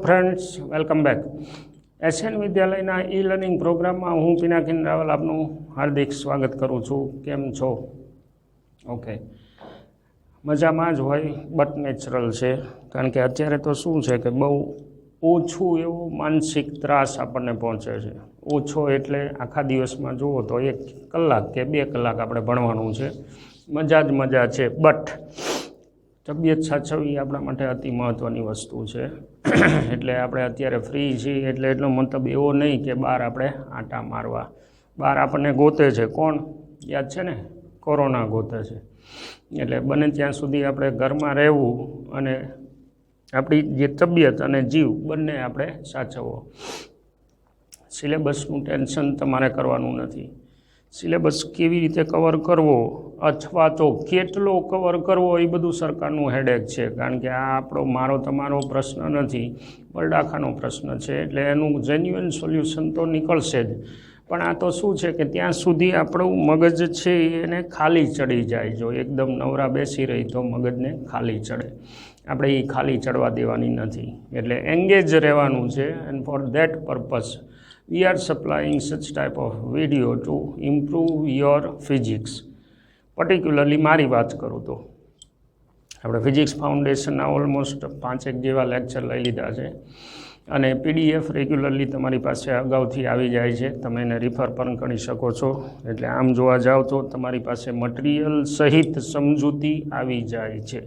Friends, welcome back. SN વિદ્યાલયના e learning પ્રોગ્રામમાં હું પિનાકિન રાવલ આપનું હાર્દિક સ્વાગત કરું છું. કેમ છો? ઓકે, મજામાં જ હોય બટ નેચરલ છે. કારણ કે અત્યારે તો શું છે કે બહુ ઓછું એવો માનસિક ત્રાસ આપણને પહોંચે છે. ઓછો એટલે આખા દિવસમાં જુઓ તો 1 કલાક કે 2 કલાક આપણે ભણવાનું છે. મજા જ મજા છે, બટ તબિયત સાચવવી આપણા માટે અતિ મહત્ત્વની વસ્તુ છે. એટલે આપણે અત્યારે ફ્રી છીએ એટલે એટલો મતલબ એવો નહીં કે બહાર આપણે આંટા મારવા. બહાર આપણને ગોતે છે કોણ? યાદ છે ને? કોરોના ગોતે છે. એટલે બને ત્યાં સુધી આપણે ઘરમાં રહેવું અને આપણી જે તબિયત અને જીવ બંને આપણે સાચવવો. સિલેબસનું ટેન્શન તમારે કરવાનું નથી. સિલેબસ કેવી રીતે કવર કરવો અથવા તો કેટલો કવર કરવો એ બધું સરકારનું હેડેક છે. કારણ કે આ મારો તમારો પ્રશ્ન નથી, બરડાખાનો પ્રશ્ન છે. એટલે એનું જેન્યુઅન સોલ્યુશન તો નીકળશે જ. પણ આ તો શું છે કે ત્યાં સુધી આપણું મગજ છે એને ખાલી ચડી જાય. જો એકદમ નવરા બેસી રહી તો મગજને ખાલી ચડે. આપણે એ ખાલી ચડવા દેવાની નથી. એટલે એંગેજ રહેવાનું છે. And for that purpose we are supplying such type of video to improve your physics. Particularly મારી વાત કરું તો આપણે ફિઝિક્સ ફાઉન્ડેશનના ઓલમોસ્ટ 5 જેવા લેક્ચર લઈ લીધા છે અને PDF રેગ્યુલરલી તમારી પાસે અગાઉથી આવી જાય છે. તમે એને રિફર પણ કરી શકો છો. એટલે આમ જોવા જાઓ તો તમારી પાસે મટીરિયલ સહિત સમજૂતી આવી જાય છે.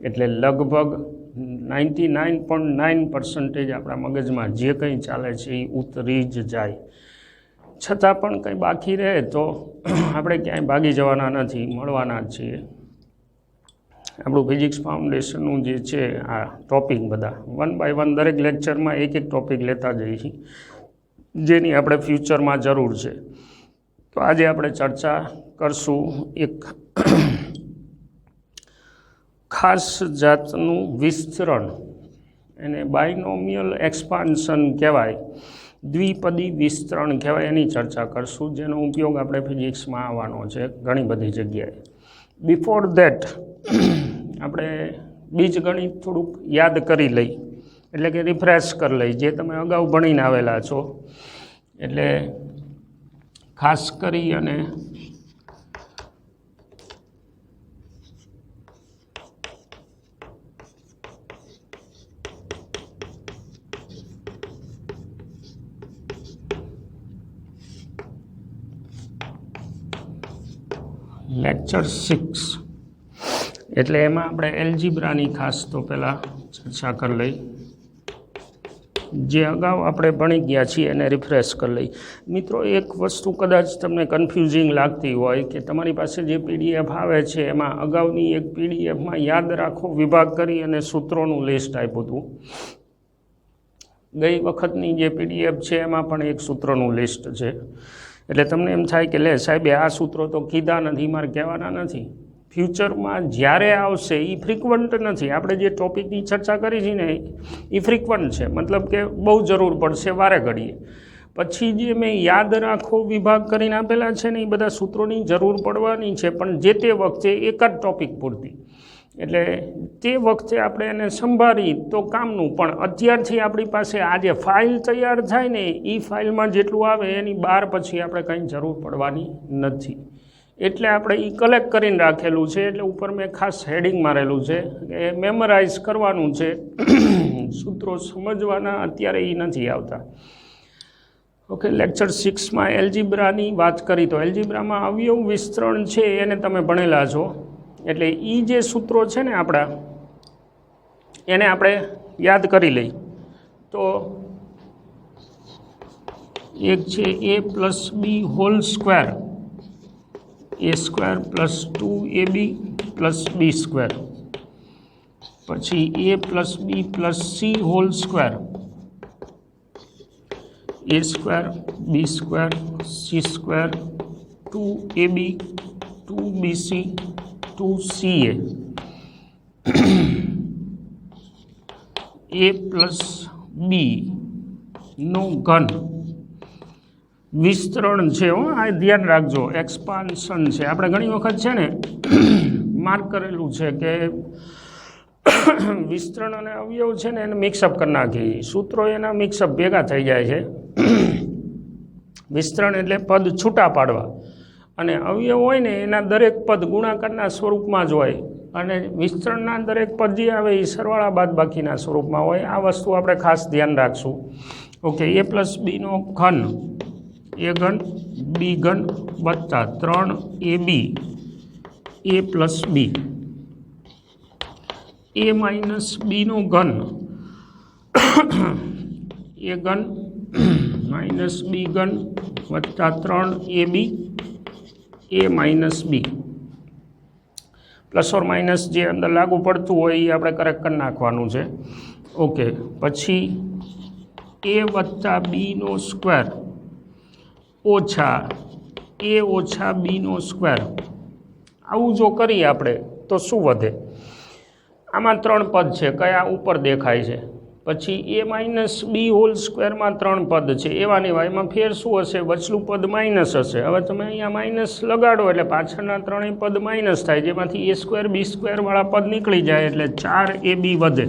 એટલે લગભગ 99.9% આપણા મગજમાં જે કંઈ ચાલે છે એ ઉતરી જ જાય. છતાં પણ કંઈ બાકી રહે તો આપણે ક્યાંય ભાગી જવાના નથી, મળવાના જ છીએ. આપણું ફિઝિક્સ ફાઉન્ડેશનનું જે છે આ ટોપિક બધા 1 by 1 દરેક લેક્ચરમાં એક ટોપિક લેતા જઈએ છીએ જેની આપણે ફ્યુચરમાં જરૂર છે. તો આજે આપણે ચર્ચા કરશું એક ખાસ જાતનું વિસ્તરણ, એને બાયનોમિયલ એક્સપાન્શન કહેવાય, દ્વિપદી વિસ્તરણ કહેવાય. એની ચર્ચા કરશું જેનો ઉપયોગ આપણે ફિઝિક્સમાં આવવાનો છે ઘણી બધી જગ્યાએ. બિફોર ધેટ આપણે બીજગણિત થોડુંક યાદ કરી લઈ, એટલે કે રિફ્રેશ કરી લઈ જે તમે અગાઉ ભણીને આવેલા છો. એટલે ખાસ કરી અને લેક્ચર 6 એટલે એમાં આપણે એલ્જીબ્રાની ખાસ તો પહેલાં ચર્ચા કરી લઈ. જે અગાઉ આપણે ભણી ગયા છીએ એને રિફ્રેશ કરી લઈ. મિત્રો, એક વસ્તુ કદાચ તમને કન્ફ્યુઝિંગ લાગતી હોય કે તમારી પાસે જે PDF આવે છે એમાં અગાઉની એક PDFમાં યાદ રાખો વિભાગ કરી અને સૂત્રોનું લિસ્ટ આપ્યું હતું. ગઈ વખતની જે PDF છે એમાં પણ એક સૂત્રોનું લિસ્ટ છે. એટલે તમને એમ થાય કે લે સાહેબે આ સૂત્રો તો કીધા નથી, મારે કહેવાના નથી. ફ્યુચરમાં જ્યારે આવશે એ ફ્રિકવન્ટ નથી. આપણે જે ટોપિકની ચર્ચા કરી છે ને એ ફ્રિકવન્ટ છે, મતલબ કે બહુ જરૂર પડશે વારે ઘડીએ. પછી જે મેં યાદ રાખો વિભાગ કરીને આપેલા છે ને એ બધા સૂત્રોની જરૂર પડવાની છે, પણ જે તે વખતે એક જ ટોપિક પૂરતી. એટલે તે વખતે આપણે એને સંભાળી તો કામનું. પણ અત્યારથી આપણી પાસે આ જે ફાઇલ તૈયાર થાય ને એ ફાઇલમાં જેટલું આવે એની બહાર પછી આપણે કંઈ જરૂર પડવાની નથી. એટલે આપણે એ કલેક્ટ કરીને રાખેલું છે. એટલે ઉપર મેં ખાસ હેડિંગ મારેલું છે કે મેમરાઇઝ કરવાનું છે. સૂત્રો સમજવાના અત્યારે એ નથી આવતા. ઓકે, લેક્ચર 6માં એલ્જીબ્રાની વાત કરી તો એલ્જીબ્રામાં અવયવ વિસ્તરણ છે એને તમે ભણેલા છો. એટલે એ જે સૂત્રો છે ને આપણા એને આપણે યાદ કરી લઈ. તો એક છે a+b whole square, a² + 2ab + b². પછી a+b + c whole square, a² b² c² 2ab 2bc 2ca a+b નો ઘન વિસ્તરણ છે. આ ધ્યાન રાખજો, એક્સપાન્શન છે. આપણે ઘણી વખત છે ને માર્ક કરેલું છે કે વિસ્તરણ અને અવયવ છે ને એને મિક્સઅપ કરી નાખી, સૂત્રો એના મિક્સઅપ ભેગા થઈ જાય છે. વિસ્તરણ એટલે પદ છૂટા પાડવા, અને અવયવ હોય ને એના દરેક પદ ગુણાકારના સ્વરૂપમાં જ હોય, અને વિસ્તરણના દરેક પદ જે આવે એ સરવાળા બાદબાકીના સ્વરૂપમાં હોય. આ વસ્તુ આપણે ખાસ ધ્યાન રાખશું. ઓકે, a પ્લસ બીનો ઘન, a ઘન બી ઘન વત્તા 3ab a plus B, a minus બીનો ઘન, a ઘન માઇનસ બી ઘન વત્તા 3ab a minus B. Plus or minus જે અંદર લાગુ પડતું હોય એ આપણે કરેક્ટ કરી નાખવાનું છે. ઓકે, પછી a વત્તા બીનો સ્ક્વેર ઓછા a ઓછા બીનો સ્ક્વેર. આવું જો કરીએ આપણે તો શું વધે? આમાં 3 પદ છે, કયા ઉપર દેખાય છે. પછી a માઇનસ બી હોલ સ્ક્વેરમાં 3 પદ છે, એવાની એમાં ફેર શું હશે? વચલું પદ માઇનસ હશે. હવે તમે અહીંયા માઇનસ લગાડો એટલે પાછળના 3 પદ માઇનસ થાય, જેમાંથી a સ્ક્વેર બી સ્ક્વેરવાળા પદ નીકળી જાય એટલે 4ab વધે.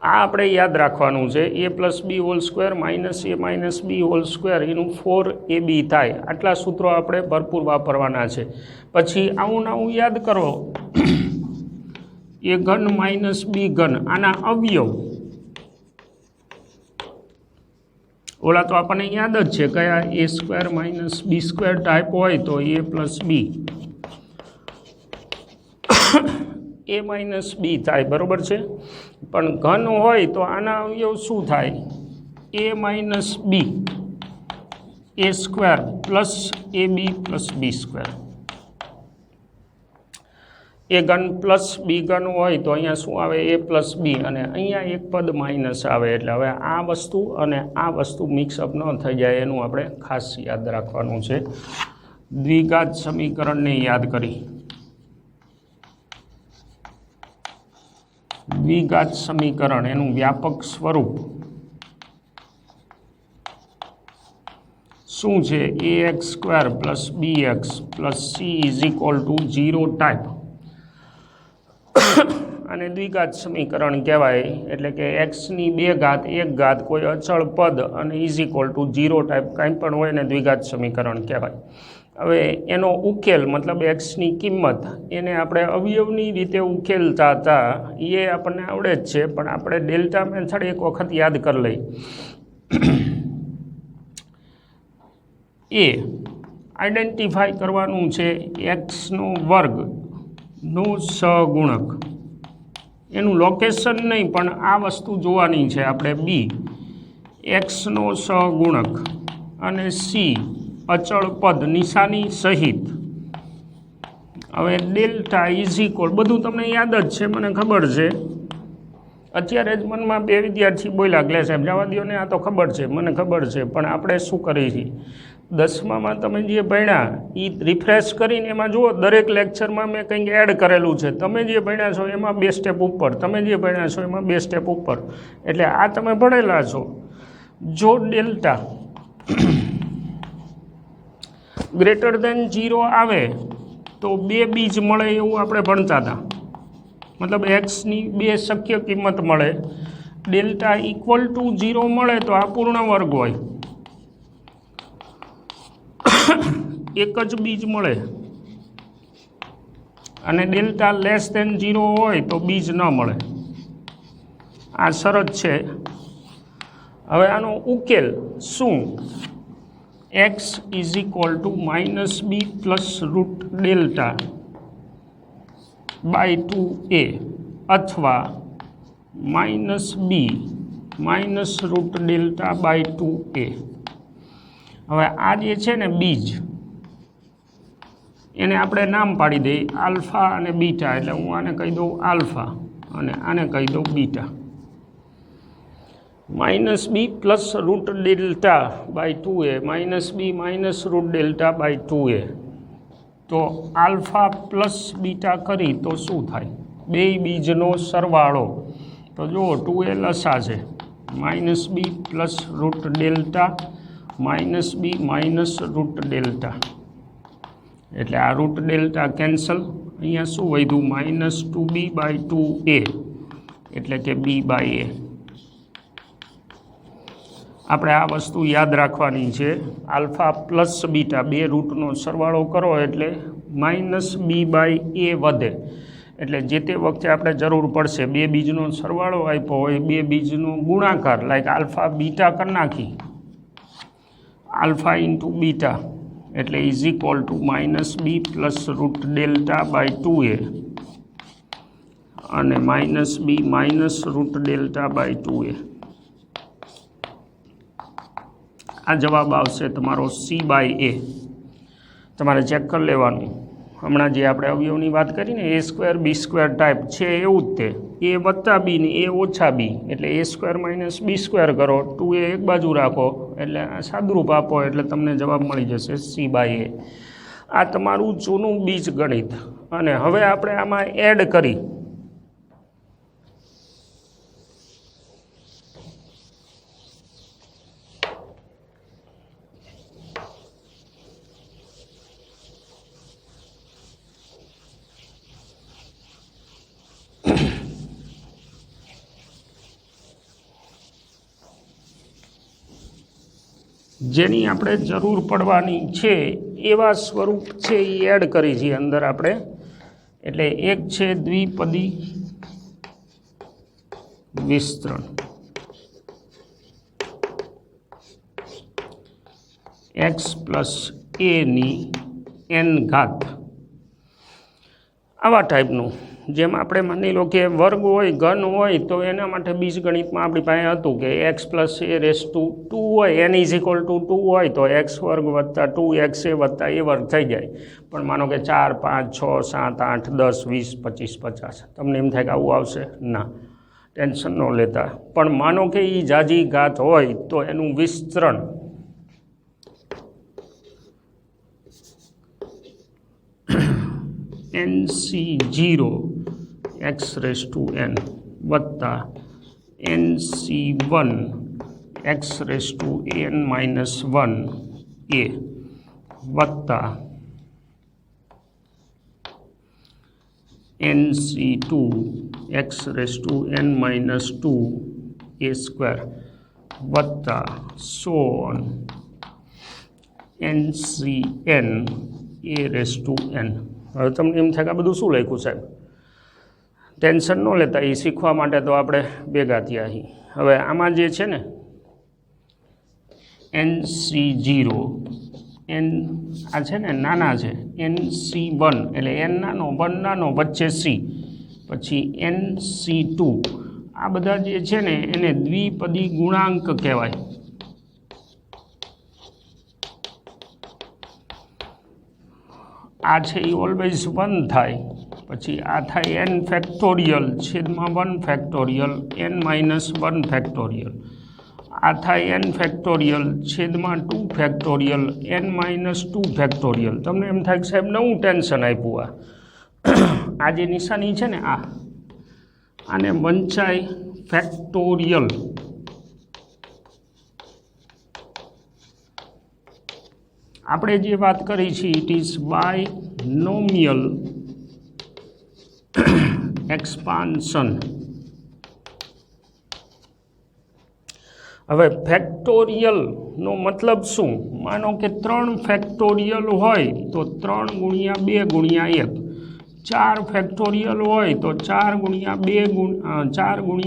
આ આપણે યાદ રાખવાનું છે. a plus B whole square minus a minus B whole square એનું 4ab થાય. આટલા સૂત્રો આપણે ભરપૂર વાપરવાના છે. પછી આવું આવું યાદ કરો, a ઘન માઇનસ બી ઘન, આના અવયવ ઓલા તો આપણને યાદ જ છે કયા, a square minus B square type હોય તો a plus B a minus B થાય, બરાબર છે. પણ ઘન હોય તો આના અવયવ શું થાય? a minus B a square plus a B plus B square. A ઘન પ્લસ બી ઘન હોય તો અહીંયા શું આવે? a પ્લસ બી, અને અહીંયા એક પદ માઇનસ આવે. એટલે હવે આ વસ્તુ અને આ વસ્તુ મિક્સઅપ ન થઈ જાય એનું આપણે ખાસ યાદ રાખવાનું છે. દ્વિઘાત સમીકરણને યાદ કરી, દ્વિઘાત સમીકરણ એનું વ્યાપક સ્વરૂપ શું છે? ax square plus bx plus c is equal two 0 type. અને દ્વિઘાત સમીકરણ કહેવાય. એટલે કે એક્સની 2 ઘાત 1 ઘાત કોઈ અચળ પદ અને ઇઝ ઇક્વલ ટુ 0 ટાઈપ કાંઈ પણ હોય ને દ્વિઘાત સમીકરણ કહેવાય. હવે એનો ઉકેલ મતલબ એક્સની કિંમત એને આપણે અવયવની રીતે ઉકેલતા હતા એ આપણને આવડે જ છે, પણ આપણે ડેલ્ટા મેથડ એક વખત યાદ કરી લઈ. એ આઈડેન્ટિફાઈ કરવાનું છે એક્સનો વર્ગનો સહગુણક. એનું લોકેશન નહીં પણ આ વસ્તુ જોવાની છે આપણે. બી એક્સનો સહગુણક અને સી અચળ પદ નિશાની સહિત. હવે ડેલ્ટા ઇઝ ઇક્વલ, બધું તમને યાદ જ છે, મને ખબર છે. અત્યારે જ મનમાં 2 વિદ્યાર્થી બોલ્યા કે સાહેબ જવા દો ને, આ તો ખબર છે, મને ખબર છે, પણ આપણે શું કરીએ છીએ 10મામાં તમે જે ભણ્યા એ રિફ્રેશ કરીને એમાં જુઓ, દરેક લેક્ચરમાં મેં કંઈક એડ કરેલું છે. તમે જે ભણ્યા છો એમાં 2 સ્ટેપ ઉપર, તમે જે ભણ્યા છો એમાં 2 સ્ટેપ ઉપર. એટલે આ તમે ભણેલા છો. જો ડેલ્ટા ગ્રેટર દેન 0 આવે તો 2 બીજ મળે એવું આપણે ભણતા હતા. મતલબ એક્સની 2 શક્ય કિંમત મળે. ડેલ્ટા ઇક્વલ ટુ 0 મળે તો આ પૂર્ણ વર્ગ હોય, એક જ બીજ મળે. અને ડેલ્ટા લેસ દેન 0 હોય તો બીજ ન મળે. આ શરત છે. હવે આનો ઉકેલ શું? x is equal to minus B plus root delta by 2a અથવા minus B minus root delta by 2a. હવે આ જે છે ને બીજ, એને આપણે નામ પાડી દઈએ આલ્ફા અને બીટા. એટલે હું આને કહી દઉં આલ્ફા અને આને કહી દઉં beta. Minus B plus root delta by 2a minus B minus root delta by 2a. તો આલ્ફા પ્લસ બીટા કરી તો શું થાય? 2 બીજનો સરવાળો. તો જુઓ 2a લસા છે, minus B plus root delta minus B minus root delta. એટલે આ રૂટ ડેલ્ટા કેન્સલ અહીંયા શું વધ્યું -2b/2a એટલે કે b/a. આપણે આ વસ્તુ યાદ રાખવાની છે. આલ્ફા પ્લસ બીટા બે રૂટનો સરવાળો કરો એટલે -b/a વધે. એટલે જે તે વખતે આપણે જરૂર પડશે બે બીજનો સરવાળો આપ્યો હોય, બે બીજનો ગુણાકાર, લાઈક આલ્ફા બીટા કરી નાખી, આલ્ફા ઇન્ટુ બીટા એટલે is equal to -b plus root delta અને -b માઇનસ રૂટ ડેલ્ટા/2a. આ જવાબ આવશે તમારો c/a. તમારે ચેક કરી લેવાનું. હમણાં જે આપણે અવયવની વાત કરીને a² b² ટાઈપ છે એવું જ તે a વત્તા b ને a ઓછા b એટલે a² - b² કરો, 2a એક બાજુ રાખો એટલે સાદુરૂપ આપો એટલે તમને જવાબ મળી જશે c/a. આ તમારું જૂનું બીજ ગણિત. અને હવે આપણે આમાં એડ કરી જેની આપણે જરૂર પડવાની છે એવા સ્વરૂપ છે એ એડ કરી છે અંદર આપણે. એટલે એક છે દ્વિપદી વિસ્તરણ, x + a ની n ઘાત, આવા ટાઈપનું. જેમ આપણે માની લો કે વર્ગ હોય, ઘન હોય તો એના માટે બીજગણિતમાં આપણી પાસે હતું કે x + a⁻2 હોય, n = 2 હોય તો x² + 2xa + a² થઈ જાય. પણ માનો કે 4 5 6 7 8 10 20 25 50, તમને એમ થાય કે આવું આવશે? ના, ટેન્શન ન લેતા. પણ માનો કે એ જાજી ઘાત હોય તો એનું વિસ્તરણ nc0 x⁻n વત્તા nc1 x⁻n-1 a વત્તા nc2 x⁻n-2 a² વત્તા સો ઓન ncn a⁻n. હવે તમને એમ થાય કે આ બધું શું લખ્યું સાહેબ? ટેન્શન ન લેતા, એ શીખવા માટે તો આપણે ભેગા થયા અહીં. હવે આમાં જે છે ને nc0 n આ છે ને નાના છે, nc1 એટલે n નાનો 1 નાનો વચ્ચે c, પછી nc2 આ બધા જે છે ને એને દ્વિપદી ગુણાંક કહેવાય. આ છે એ ઓલવેઝ 1 થાય, પછી આ થાય n ફેક્ટોરિયલ છેદમાં 1 ફેક્ટોરિયલ n-1 ફેક્ટોરિયલ, આ થાય n ફેક્ટોરિયલ છેદમાં 2 ફેક્ટોરિયલ n-2 ફેક્ટોરિયલ. તમને એમ થાય કે સાહેબ નવું ટેન્શન આપ્યું. આ જે નિશાની છે ને આને વંચાય ફેક્ટોરિયલ. આપણે જે વાત કરી છે ઇટ ઇઝ બાયનોમિયલ એક્સપાન્શન. હવે ફેક્ટોરિયલનો મતલબ શું? માનો કે 3 ફેક્ટોરિયલ હોય તો 3 × 2 × 1, 4 ફેક્ટોરિયલ હોય તો 4 × 3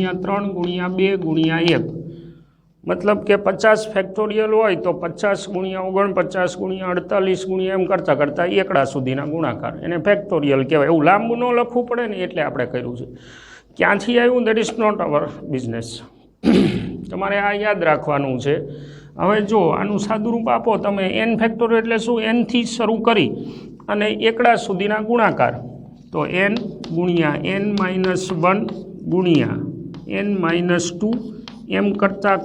× 2 × 1. મતલબ કે 50 ફેક્ટોરિયલ હોય તો 50 × 49 × 48 એમ કરતાં કરતાં એકડા સુધીના ગુણાકાર, એને ફેક્ટોરિયલ કહેવાય. એવું લાંબુ ન લખવું પડે ને એટલે આપણે કર્યું છે. ક્યાંથી આવ્યું that is not our business. તમારે આ યાદ રાખવાનું છે. હવે જો આનું સાદુરૂપ આપો તમે, n ફેક્ટોરિયલ એટલે શું? n થી શરૂ કરી અને એકડા સુધીના ગુણાકાર, તો n × n-1 × n-2 એમ કરતાં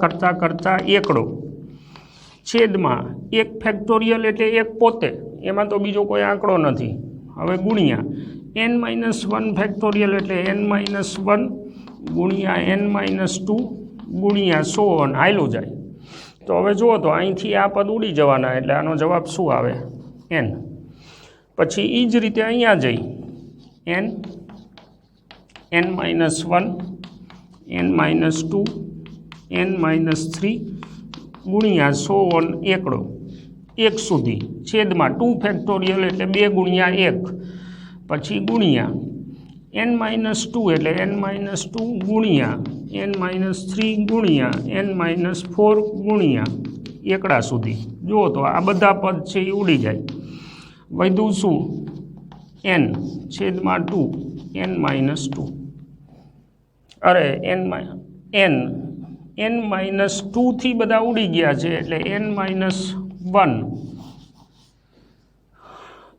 એકડો છેદમાં 1 ફેક્ટોરિયલ એટલે એક પોતે, એમાં તો બીજો કોઈ આંકડો નથી. હવે ગુણ્યા n-1 ફેક્ટોરિયલ એટલે n-1 × n-2 ગુણ્યા સો ઓન હાયલું જાય. તો હવે જુઓ તો અહીંથી આ પદ ઉડી જવાના એટલે આનો જવાબ શું આવે? n. પછી એ જ રીતે અહીંયા જઈ n n-1 n-2 n-3 ગુણ્યા 100 એકડો 1 સુધી છેદમાં 2 ફેક્ટોરિયલ એટલે 2 ગુણ્યા 1 પછી ગુણ્યા n-2 એટલે n-2 ગુણ્યા n-3 ગુણ્યા n-4 ગુણ્યા એકડા સુધી જુઓ તો આ બધા પદ છે એ ઉડી જાય વધ્યું શું n છેદમાં 2 n-2 અરે n-2 થી બધા ઉડી ગયા છે એટલે n-1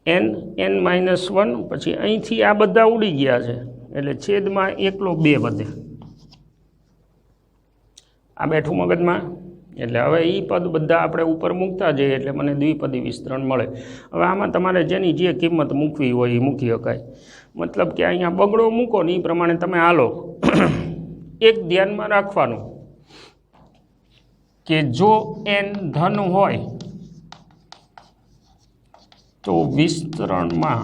n-1 પછી અહીંથી આ બધા ઉડી ગયા છે એટલે છેદમાં એકલો 2 વધે આ બેઠું મગજમાં એટલે હવે એ પદ બધા આપણે ઉપર મૂકતા જઈએ એટલે મને દ્વિપદી વિસ્તરણ મળે હવે આમાં તમારે જેની જે કિંમત મૂકવી હોય એ મૂકી શકાય મતલબ કે અહીંયા બગડો મૂકો ને એ પ્રમાણે તમે હાલો એક ધ્યાનમાં રાખવાનું કે જો n ધન હોય તો વિસ્તરણમાં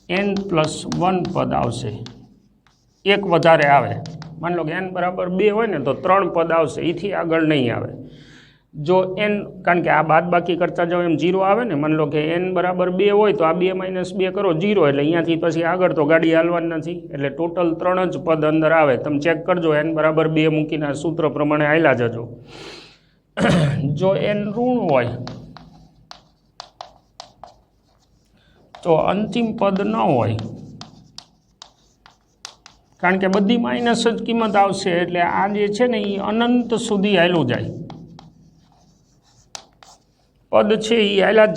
n+1 પદ આવશે એક વધારે આવે માન લો કે n બરાબર 2 હોય ને તો 3 પદ આવશે એથી આગળ નહીં આવે જો n કારણ કે આ બાદ બાકી કરતા જાઓ એમ 0 આવે ને માન લો કે n બરાબર 2 હોય તો આ 2 - 2 કરો 0 એટલે અહીંયાથી પછી આગળ તો ગાડી હાલવાની નથી એટલે ટોટલ 3 જ પદ અંદર આવે તમે ચેક કરજો n બરાબર 2 મૂકીને આ સૂત્ર પ્રમાણે હાલ્યા જજો જો n ઋણ હોય તો અંતિમ પદ ન હોય કારણ કે બધી માઇનસ જ કિંમત આવશે એટલે આ જે છે ને એ અનંત સુધી હાલ્યું જાય પદ છે એ હાલ્યા જ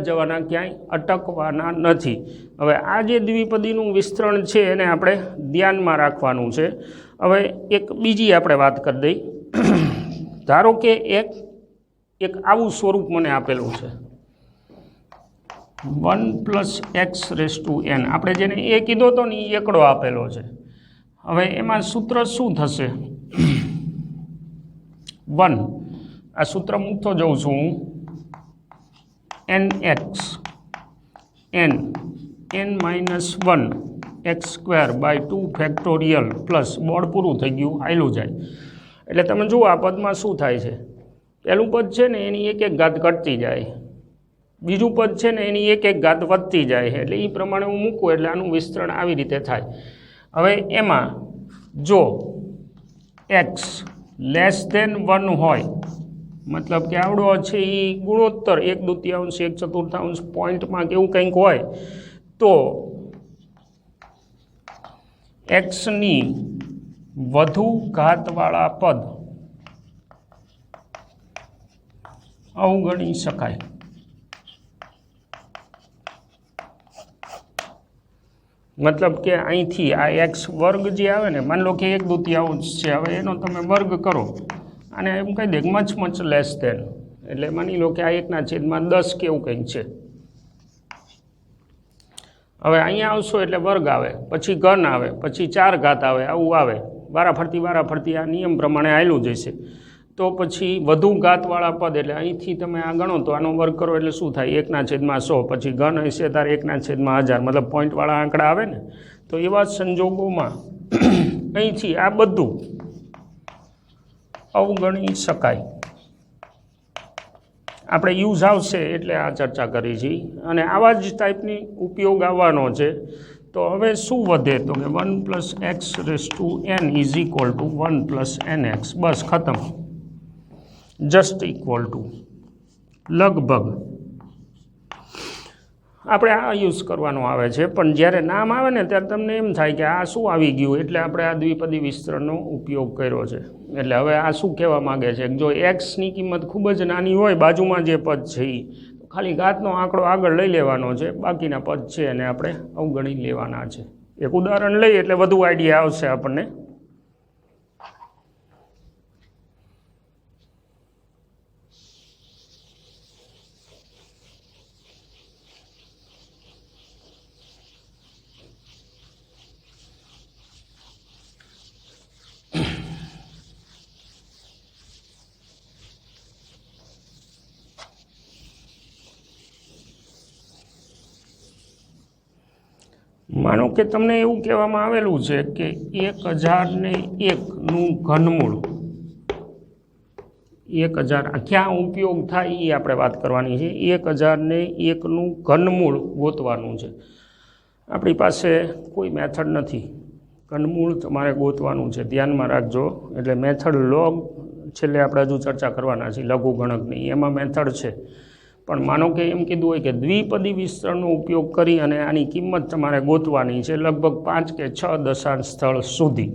જવાના ક્યાંય અટકવાના નથી હવે આ જે દ્વિપદીનું વિસ્તરણ છે એને આપણે ધ્યાનમાં રાખવાનું છે હવે એક બીજી આપણે વાત કરી દઈ ધારો કે એક આવું સ્વરૂપ મને આપેલું છે 1 + x⁻n આપણે જેને એ કીધો હતો ને એ એકડો આપેલો છે હવે એમાં સૂત્ર શું થશે 1 આ સૂત્ર મૂકતો જાઉં છું હું nx n-1 x² / 2 factorial plus board પૂરું થઈ ગયું આયલું જાય એટલે તમે જુઓ આ પદમાં શું થાય છે પહેલું પદ છે ને એની એક ઘાત ઘટતી જાય બીજું પદ છે ને એની એક ઘાત વધતી જાય એટલે એ પ્રમાણે હું મૂકું એટલે આનું વિસ્તરણ આવી રીતે થાય હવે એમાં જો x <1 હોય મતલબ કે આવડો છે એ ગુણોત્તર 1/2 1/4 પોઈન્ટમાં કે એવું કંઈક હોય તો xની વધુ ઘાતવાળા પદ અવગણી શકાય મતલબ કે અહીંથી આ x² જે આવે ને માન લો કે 1/2 છે હવે એનો તમે વર્ગ કરો અને એમ કહી દે મચ લેસ ધેન એટલે માની લો કે આ 1/10 કે એવું કંઈક છે હવે અહીંયા આવશો એટલે વર્ગ આવે પછી ઘન આવે પછી 4 ઘાત આવે આવું આવે વારાફરતી આ નિયમ પ્રમાણે આવેલું જશે તો પછી વધુ ઘાતવાળા પદ એટલે અહીંથી તમે આ ગણો તો આનો વર્ગ કરો એટલે શું થાય 1/100 પછી ઘન હશે તારે 1/1000 મતલબ પોઈન્ટવાળા આંકડા આવે ને તો એવા સંજોગોમાં અહીંથી આ બધું અવગણી શકાય આપણે યુઝ આવશે એટલે આ ચર્ચા કરી છે અને આવા જ ટાઈપની ઉપયોગ આવવાનો છે તો હવે શું વધે તો કે 1 + x⁻n = 1 + nx બસ ખતમ જસ્ટ ઇક્વલ ટુ લગભગ આપણે આ યુઝ કરવાનો આવે છે પણ જ્યારે નામ આવે ને ત્યારે તમને એમ થાય કે આ શું આવી ગયું એટલે આપણે આ દ્વિપદી વિસ્તરણનો ઉપયોગ કર્યો છે એટલે હવે આ શું કહેવા માગે છે જો એક્સની કિંમત ખૂબ જ નાની હોય બાજુમાં જે પદ છે એ ખાલી ઘાતનો આંકડો આગળ લઈ લેવાનો છે બાકીના પદ છે એને આપણે અવગણી લેવાના છે એક ઉદાહરણ લઈએ એટલે વધુ આઈડિયા આવશે આપણને માનો કે તમને એવું કહેવામાં આવેલું છે કે 1001નું ઘનમૂળ 1000 ક્યાં ઉપયોગ થાય એ આપણે વાત કરવાની છે. 1001નું ઘનમૂળ ગોતવાનું છે. આપણી પાસે કોઈ મેથડ નથી, ઘનમૂળ તમારે ગોતવાનું છે, ધ્યાનમાં રાખજો. એટલે મેથડ લોગ છેલ્લે આપણે હજુ ચર્ચા કરવાના છીએ લઘુગણકની, એમાં મેથડ છે. પણ માનો કે એમ કીધું હોય કે દ્વિપદી વિસ્તરણનો ઉપયોગ કરી અને આની કિંમત તમારે ગોતવાની છે લગભગ 5 કે 6 દશાંશ સ્થળ સુધી.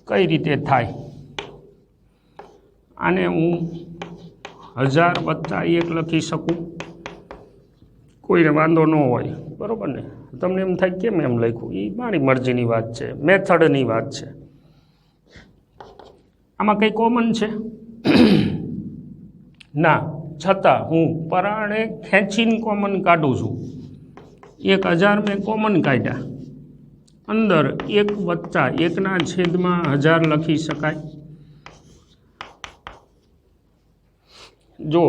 કઈ રીતે થાય? આને હું 1000 + 1 લખી શકું, કોઈને વાંધો ન હોય, બરાબર ને? તમને એમ થાય કેમ એમ લખ્યું, એ મારી મરજીની વાત છે, મેથડની વાત છે. આમાં કંઈ કોમન છે ના, છતાં હું પરાણે ખેંચીને કોમન કાઢું છું. 1000 મેં કોમન કાઢ્યા, અંદર 1 + 1/1000 લખી શકાય. જો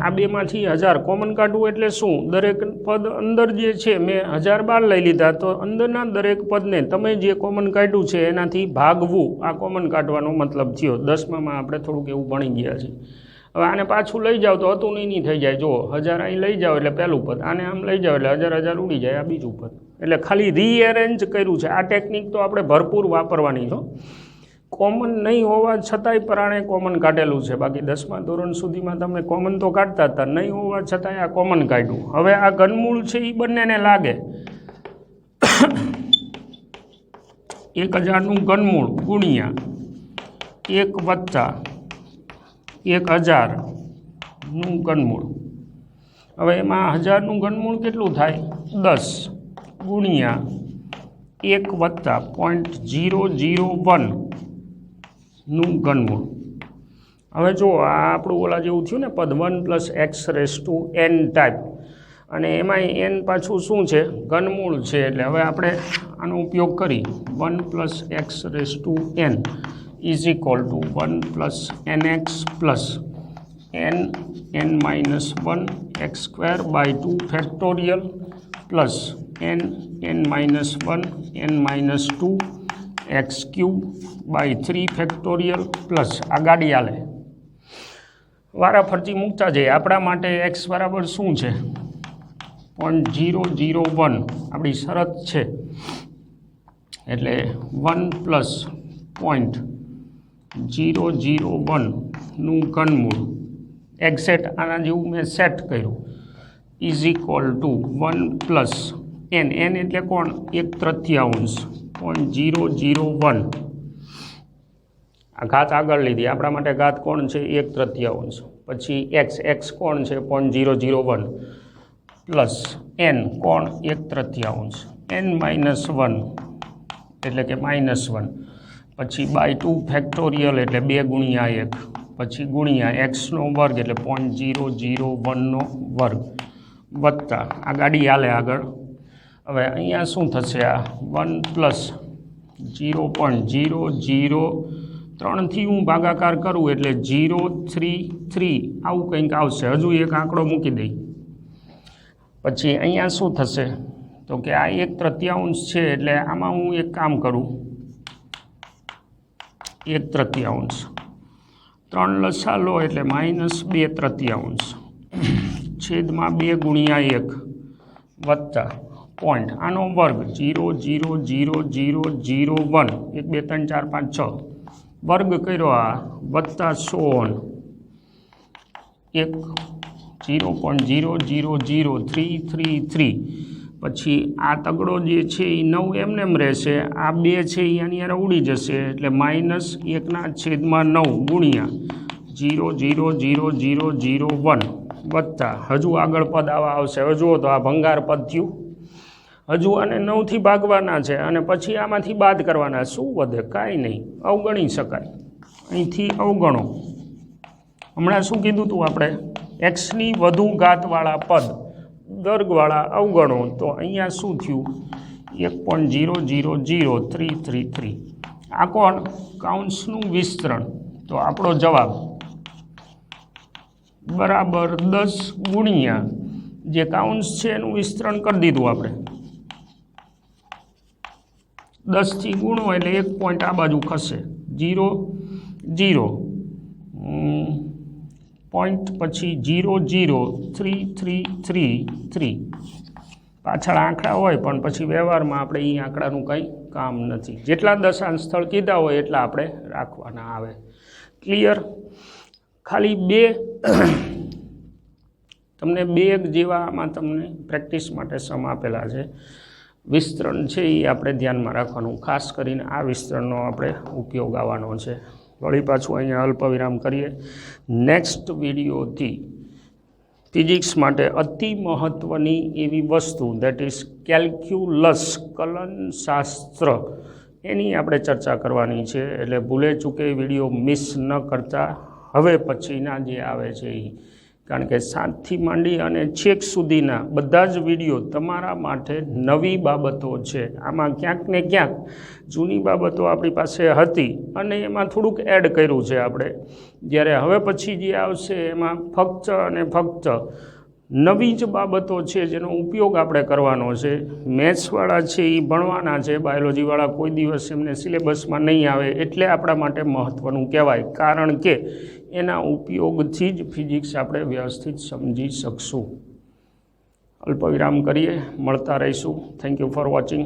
આ બેમાંથી 1000 કોમન કાઢવું એટલે શું? દરેક પદ અંદર જે છે મેં 1000 બહાર લઈ લીધા, તો અંદરના દરેક પદને તમે જે કોમન કાઢ્યું છે એનાથી ભાગવું, આ કોમન કાઢવાનો મતલબ થયો. 10માં આપણે થોડુંક એવું ભણી ગયા છે. હવે આને પાછું લઈ જાઓ તો હતું નહીં થઈ જાય. જો 1000 અહીં લઈ જાઓ એટલે પહેલું પદ, આને આમ લઈ જાઓ એટલે 1000 ઉડી જાય, આ બીજું પદ. એટલે ખાલી રીએરેન્જ કર્યું છે. આ ટેકનિક તો આપણે ભરપૂર વાપરવાની છો. કોમન નહીં હોવા છતાંય પરાણે કોમન કાઢેલું છે. બાકી 10મા ધોરણ સુધીમાં તમે કોમન તો કાઢતા હતા, નહીં હોવા છતાંય આ કોમન કાઢ્યું. હવે આ ઘનમૂળ છે એ બંનેને લાગે. 1000નું ઘનમૂળ ગુણ્યા 1 + 1000નું ઘનમૂળ. હવે એમાં 1000નું ઘનમૂળ કેટલું થાય? 10 ગુણ્યા 1 + 0.001નું ઘનમૂળ. હવે જો આ આપણું ઓલા જેવું થયું ને પદ 1 + x⁻n ટાઈપ, અને એમાંય n પાછું શું છે? ઘનમૂળ છે. એટલે હવે આપણે આનો ઉપયોગ કરી 1 + x⁻n = 1 + nx + n-1 x²/2 factorial plus n-1 n-2 x³/3 factorial plus આ ગાડી આલે વારાફરતી મૂકતા જઈએ. આપણા માટે x બરાબર શું છે? 0.001 આપણી શરત છે. એટલે 1 + 0.001નું ઘનમૂળ એક્ઝેક્ટ આના જેવું મેં સેટ કર્યું = 1 + n એટલે કોણ? 1/3 0.001. આ ઘાત આગળ લીધી, આપણા માટે ઘાત કોણ છે? 1/3. પછી x કોણ છે? 0.001 પ્લસ n કોણ? 1/3 n-1 એટલે કે -1. પછી /2 ફેક્ટોરિયલ એટલે 2 × 1, પછી ગુણ્યા x² એટલે 0.001 વર્ગ વત્તા આ ગાડી હાલે આગળ. હવે અહીંયા શું થશે? આ 1 + 0.003થી હું ભાગાકાર કરું એટલે 033 આવું કંઈક આવશે. હજુ એક આંકડો મૂકી દઈ. પછી અહીંયા શું થશે? તો કે આ 1/3 છે. એટલે આમાં હું એક કામ કરું, 1/3 3 લસા લો એટલે -2/3 છેદમાં 2 × 1 વત્તા પોઈન્ટ આનો વર્ગ 0.00001 1 2 3 4 5 6 વર્ગ કર્યો આ વત્તા 100 1 0.000333. પછી આ તગડો જે છે એ 9 એમને એમ રહેશે, આ 2 છે એ આની યાર ઉડી જશે એટલે -1/9 ગુણ્યા 0.00001 વત્તા હજુ આગળ પદ આવા આવશે. હવે જુઓ તો આ ભંગાર પદ થયું. હજુ આને 9થી ભાગવાના છે અને પછી આમાંથી બાદ કરવાના. શું વધે? કાંઈ નહીં, અવગણી શકાય. અહીંથી અવગણો. હમણાં શું કીધું હતું આપણે? એક્સની વધુ ઘાતવાળા પદ વર્ગવાળા અવગણો. તો અહીંયા શું થયું? 1.000333. આ કોણ? કાઉન્સનું વિસ્તરણ. તો આપણો જવાબ બરાબર 10 ગુણ્યા જે કાઉન્સ છે એનું વિસ્તરણ કરી દીધું આપણે 10થી ગુણો એટલે 1 પોઈન્ટ આ બાજુ ખસે 0 0 પોઈન્ટ પછી 0 0 3 3 3 3 પાછળ આંકડા હોય પણ પછી વ્યવહારમાં આપણે એ આંકડાનું કંઈ કામ નથી. જેટલા દશાંશ સ્થળ કીધા હોય એટલા આપણે રાખવાના આવે. ક્લિયર? ખાલી બે તમને બે જેવા આમાં તમને પ્રેક્ટિસ માટે સમ આપેલા છે. વિસ્તરણ છે એ આપણે ધ્યાનમાં રાખવાનું, ખાસ કરીને આ વિસ્તરણનો આપણે ઉપયોગ આવવાનો છે. વળી પાછું અહીંયા અલ્પવિરામ કરીએ. નેક્સ્ટ વિડીયોથી ફિઝિક્સ માટે અતિ મહત્ત્વની એવી વસ્તુ દેટ ઇઝ કેલ્ક્યુલસ, કલનશાસ્ત્ર, એની આપણે ચર્ચા કરવાની છે. એટલે ભૂલે ચૂકે વિડીયો મિસ ન કરતા હવે પછીના જે આવે છે એ, કારણ કે 7થી માંડી અને છેક સુધીના બધા જ વિડીયો તમારા માટે નવી બાબતો છે. આમાં ક્યાંક ને ક્યાંક જૂની બાબતો આપણી પાસે હતી અને એમાં થોડુંક એડ કર્યું છે આપણે. જ્યારે હવે પછી જે આવશે એમાં ફક્ત અને ફક્ત નવી જ બાબતો છે જેનો ઉપયોગ આપણે કરવાનો છે. મેથ્સવાળા છે એ ભણવાના છે, બાયોલોજીવાળા કોઈ દિવસ એમને સિલેબસમાં નહીં આવે, એટલે આપણા માટે મહત્ત્વનું કહેવાય, કારણ કે એના ઉપયોગથી જ ફિઝિક્સ આપણે વ્યવસ્થિત સમજી શકશું. અલ્પવિરામ કરીએ, મળતા રહીશું. Thank you for watching.